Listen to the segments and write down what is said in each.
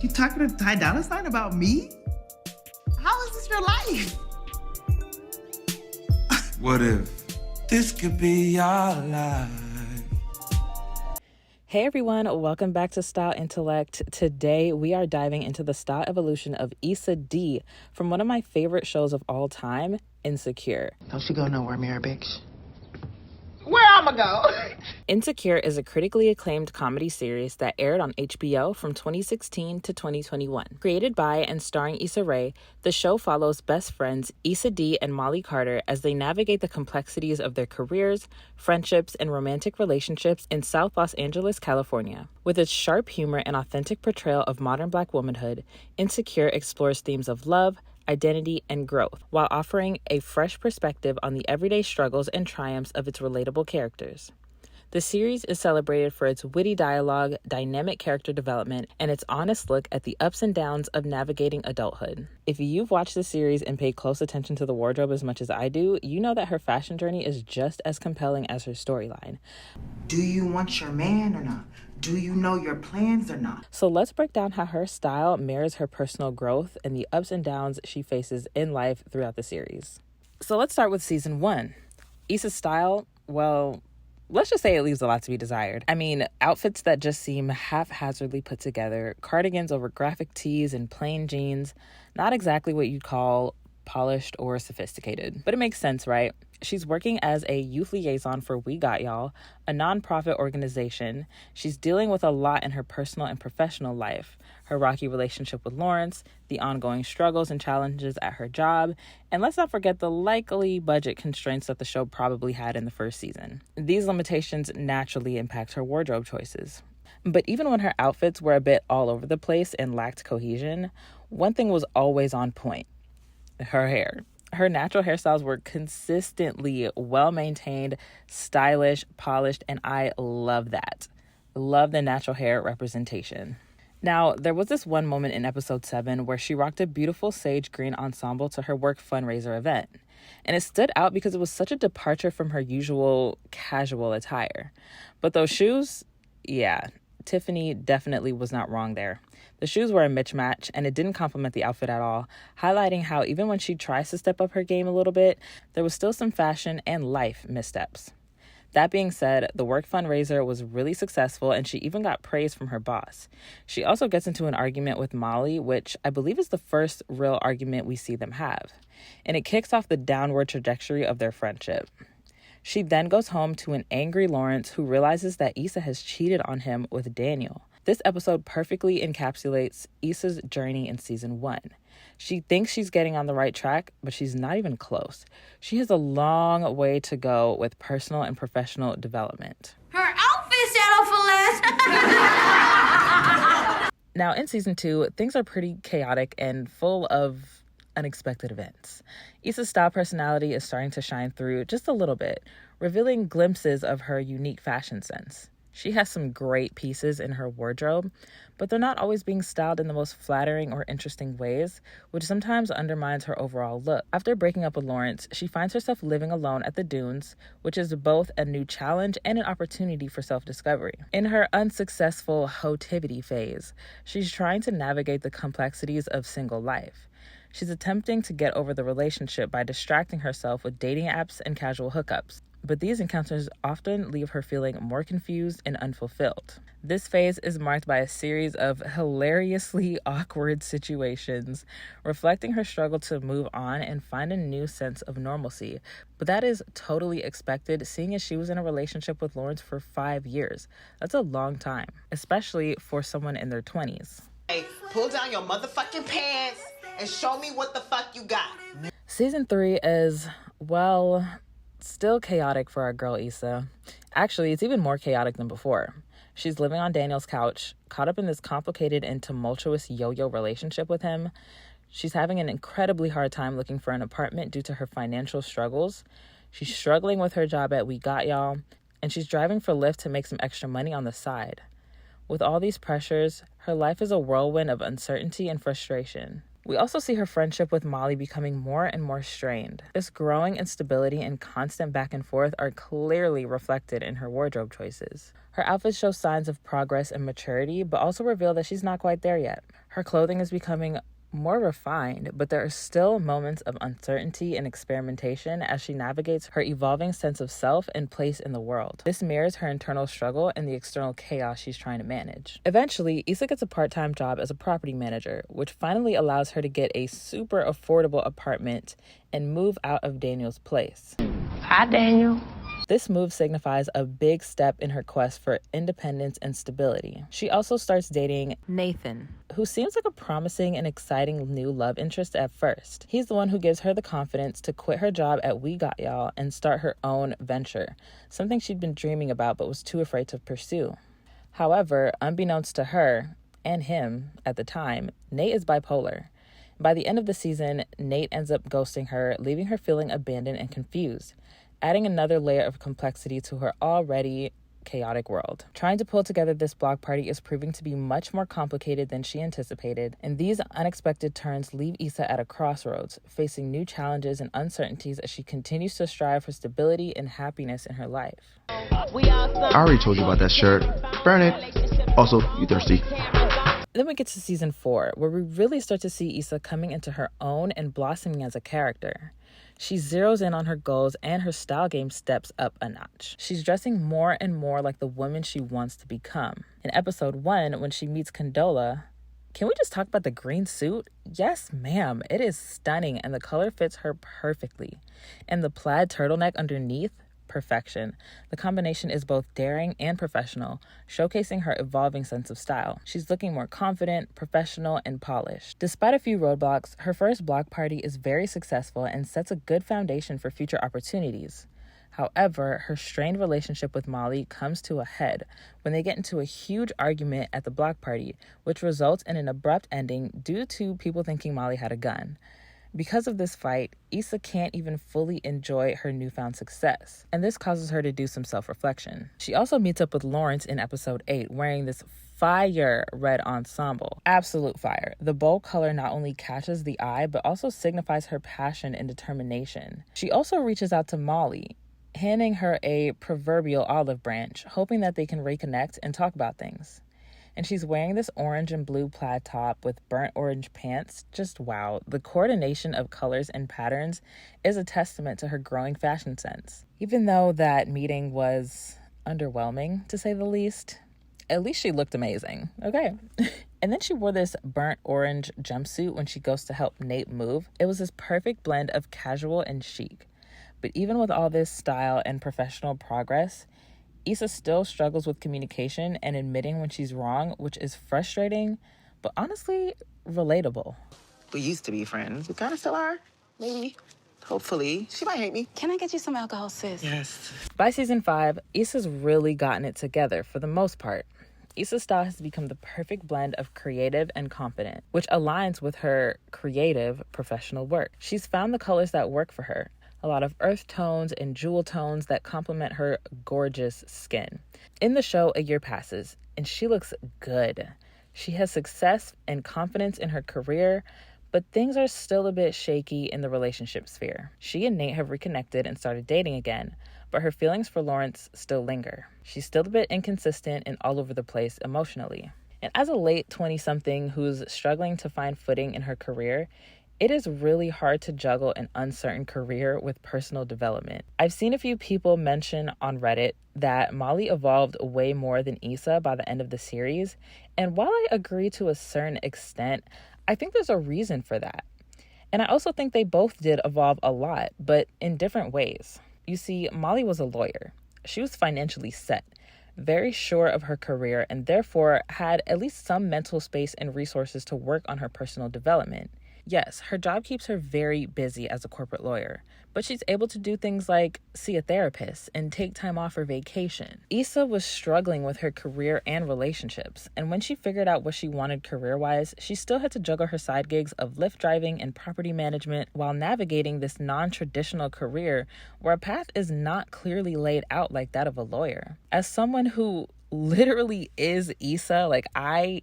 You talking to Ty Dolla $ign about me? How is this your life? What if this could be our life? Hey everyone, welcome back to Style Intellect. Today we are diving into the style evolution of Issa Dee from one of my favorite shows of all time, Insecure. Don't you go nowhere, Mary Bitch. Where I'ma go? Insecure is a critically acclaimed comedy series that aired on HBO from 2016 to 2021. Created by and starring Issa Rae, the show follows best friends Issa Dee and Molly Carter as they navigate the complexities of their careers, friendships, and romantic relationships in South Los Angeles, California. With its sharp humor and authentic portrayal of modern Black womanhood, Insecure explores themes of love, identity, and growth, while offering a fresh perspective on the everyday struggles and triumphs of its relatable characters. The series is celebrated for its witty dialogue, dynamic character development, and its honest look at the ups and downs of navigating adulthood. If you've watched the series and paid close attention to the wardrobe as much as I do, you know that her fashion journey is just as compelling as her storyline. Do you want your man or not? Do you know your plans or not? So let's break down how her style mirrors her personal growth and the ups and downs she faces in life throughout the series. So let's start with season 1. Issa's style, well, let's just say it leaves a lot to be desired. I mean, outfits that just seem haphazardly put together, cardigans over graphic tees and plain jeans, not exactly what you'd call polished or sophisticated. But it makes sense, right? She's working as a youth liaison for We Got Y'all, a nonprofit organization. She's dealing with a lot in her personal and professional life. Her rocky relationship with Lawrence, the ongoing struggles and challenges at her job, and let's not forget the likely budget constraints that the show probably had in the first season. These limitations naturally impact her wardrobe choices. But even when her outfits were a bit all over the place and lacked cohesion, one thing was always on point: her hair. Her natural hairstyles were consistently well-maintained, stylish, polished, and I love that. Love the natural hair representation. Now, there was this one moment in episode 7 where she rocked a beautiful sage green ensemble to her work fundraiser event. And it stood out because it was such a departure from her usual casual attire. But those shoes, yeah, Tiffany definitely was not wrong there. The shoes were a mismatch, and it didn't complement the outfit at all, highlighting how even when she tries to step up her game a little bit, there was still some fashion and life missteps. That being said, the work fundraiser was really successful, and she even got praise from her boss. She also gets into an argument with Molly, which I believe is the first real argument we see them have, and it kicks off the downward trajectory of their friendship. She then goes home to an angry Lawrence who realizes that Issa has cheated on him with Daniel. This episode perfectly encapsulates Issa's journey in season 1. She thinks she's getting on the right track, but she's not even close. She has a long way to go with personal and professional development. Her outfit settled for less. Now, in season 2, things are pretty chaotic and full of unexpected events. Issa's style personality is starting to shine through just a little bit, revealing glimpses of her unique fashion sense. She has some great pieces in her wardrobe, but they're not always being styled in the most flattering or interesting ways, which sometimes undermines her overall look. After breaking up with Lawrence, she finds herself living alone at the dunes, which is both a new challenge and an opportunity for self-discovery. In her unsuccessful hotivity phase, she's trying to navigate the complexities of single life. She's attempting to get over the relationship by distracting herself with dating apps and casual hookups. But these encounters often leave her feeling more confused and unfulfilled. This phase is marked by a series of hilariously awkward situations, reflecting her struggle to move on and find a new sense of normalcy. But that is totally expected, seeing as she was in a relationship with Lawrence for 5 years. That's a long time, especially for someone in their 20s. Hey, pull down your motherfucking pants and show me what the fuck you got. Season 3 is, well, still chaotic for our girl Issa. Actually, it's even more chaotic than before. She's living on Daniel's couch, caught up in this complicated and tumultuous yo-yo relationship with him. She's having an incredibly hard time looking for an apartment due to her financial struggles. She's struggling with her job at We Got Y'all, and she's driving for Lyft to make some extra money on the side. With all these pressures, her life is a whirlwind of uncertainty and frustration. We also see her friendship with Molly becoming more and more strained. This growing instability and constant back and forth are clearly reflected in her wardrobe choices. Her outfits show signs of progress and maturity, but also reveal that she's not quite there yet. Her clothing is becoming more refined, but there are still moments of uncertainty and experimentation as she navigates her evolving sense of self and place in the world. This mirrors her internal struggle and the external chaos she's trying to manage. Eventually, Issa gets a part-time job as a property manager, which finally allows her to get a super affordable apartment and move out of Daniel's place. Hi, Daniel. This move signifies a big step in her quest for independence and stability. She also starts dating Nathan, who seems like a promising and exciting new love interest at first. He's the one who gives her the confidence to quit her job at We Got Y'all and start her own venture, something she'd been dreaming about but was too afraid to pursue. However, unbeknownst to her and him at the time, Nate is bipolar. By the end of the season, Nate ends up ghosting her, leaving her feeling abandoned and confused, adding another layer of complexity to her already chaotic world. Trying to pull together this block party is proving to be much more complicated than she anticipated, and these unexpected turns leave Issa at a crossroads, facing new challenges and uncertainties as she continues to strive for stability and happiness in her life. I already told you about that shirt. Burn it. Also, you thirsty? Then we get to season 4, where we really start to see Issa coming into her own and blossoming as a character. She zeroes in on her goals and her style game steps up a notch. She's dressing more and more like the woman she wants to become. In episode 1, when she meets Condola, can we just talk about the green suit? Yes, ma'am. It is stunning and the color fits her perfectly. And the plaid turtleneck underneath, perfection. The combination is both daring and professional, showcasing her evolving sense of style. She's looking more confident, professional, and polished. Despite a few roadblocks, her first block party is very successful and sets a good foundation for future opportunities. However, her strained relationship with Molly comes to a head when they get into a huge argument at the block party, which results in an abrupt ending due to people thinking Molly had a gun. Because of this fight, Issa can't even fully enjoy her newfound success, and this causes her to do some self-reflection. She also meets up with Lawrence in episode 8 wearing this fire red ensemble. Absolute fire. The bold color not only catches the eye, but also signifies her passion and determination. She also reaches out to Molly, handing her a proverbial olive branch, hoping that they can reconnect and talk about things. And she's wearing this orange and blue plaid top with burnt orange pants. Just wow. The coordination of colors and patterns is a testament to her growing fashion sense. Even though that meeting was underwhelming, to say the least, at least she looked amazing. Okay. And then she wore this burnt orange jumpsuit when she goes to help Nate move. It was this perfect blend of casual and chic. But even with all this style and professional progress, Issa still struggles with communication and admitting when she's wrong, which is frustrating, but honestly, relatable. We used to be friends. We kind of still are. Maybe. Hopefully. She might hate me. Can I get you some alcohol, sis? Yes. By season 5, Issa's really gotten it together for the most part. Issa's style has become the perfect blend of creative and confident, which aligns with her creative professional work. She's found the colors that work for her. A lot of earth tones and jewel tones that complement her gorgeous skin. In the show, a year passes, and she looks good. She has success and confidence in her career, but things are still a bit shaky in the relationship sphere. She and Nate have reconnected and started dating again, but her feelings for Lawrence still linger. She's still a bit inconsistent and all over the place emotionally. And as a late 20-something who's struggling to find footing in her career, it is really hard to juggle an uncertain career with personal development. I've seen a few people mention on Reddit that Molly evolved way more than Issa by the end of the series, and while I agree to a certain extent, I think there's a reason for that. And I also think they both did evolve a lot, but in different ways. You see, Molly was a lawyer. She was financially set, very sure of her career, and therefore had at least some mental space and resources to work on her personal development. Yes, her job keeps her very busy as a corporate lawyer, but she's able to do things like see a therapist and take time off for vacation. Issa was struggling with her career and relationships, and when she figured out what she wanted career-wise, she still had to juggle her side gigs of Lyft driving and property management while navigating this non-traditional career where a path is not clearly laid out like that of a lawyer. As someone who literally is Issa, like I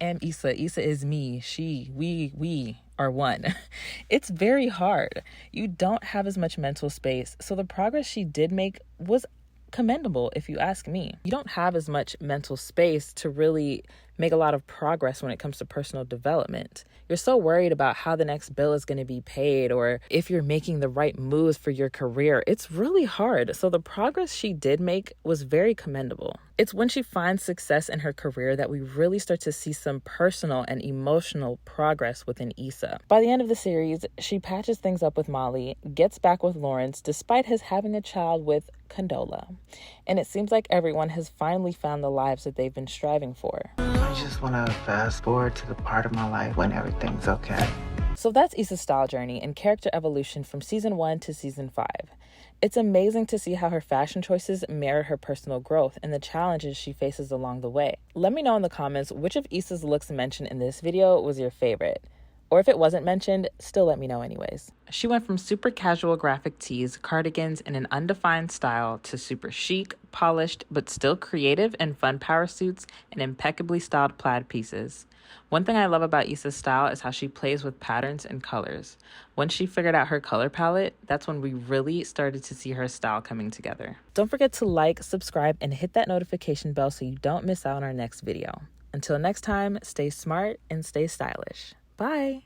am Issa. Issa is me. She, we are one. It's very hard. You don't have as much mental space. So the progress she did make was commendable, if you ask me. You don't have as much mental space to really make a lot of progress when it comes to personal development. You're so worried about how the next bill is going to be paid or if you're making the right moves for your career. It's really hard. So the progress she did make was very commendable. It's when she finds success in her career that we really start to see some personal and emotional progress within Issa. By the end of the series, she patches things up with Molly, gets back with Lawrence despite his having a child with Condola. And it seems like everyone has finally found the lives that they've been striving for. I just want to fast forward to the part of my life when everything's okay. So that's Issa's style journey and character evolution from season 1 to season 5. It's amazing to see how her fashion choices mirror her personal growth and the challenges she faces along the way. Let me know in the comments which of Issa's looks mentioned in this video was your favorite. Or if it wasn't mentioned, still let me know anyways. She went from super casual graphic tees, cardigans, and an undefined style to super chic, polished, but still creative and fun power suits and impeccably styled plaid pieces. One thing I love about Issa's style is how she plays with patterns and colors. Once she figured out her color palette, that's when we really started to see her style coming together. Don't forget to like, subscribe, and hit that notification bell so you don't miss out on our next video. Until next time, stay smart and stay stylish. Bye.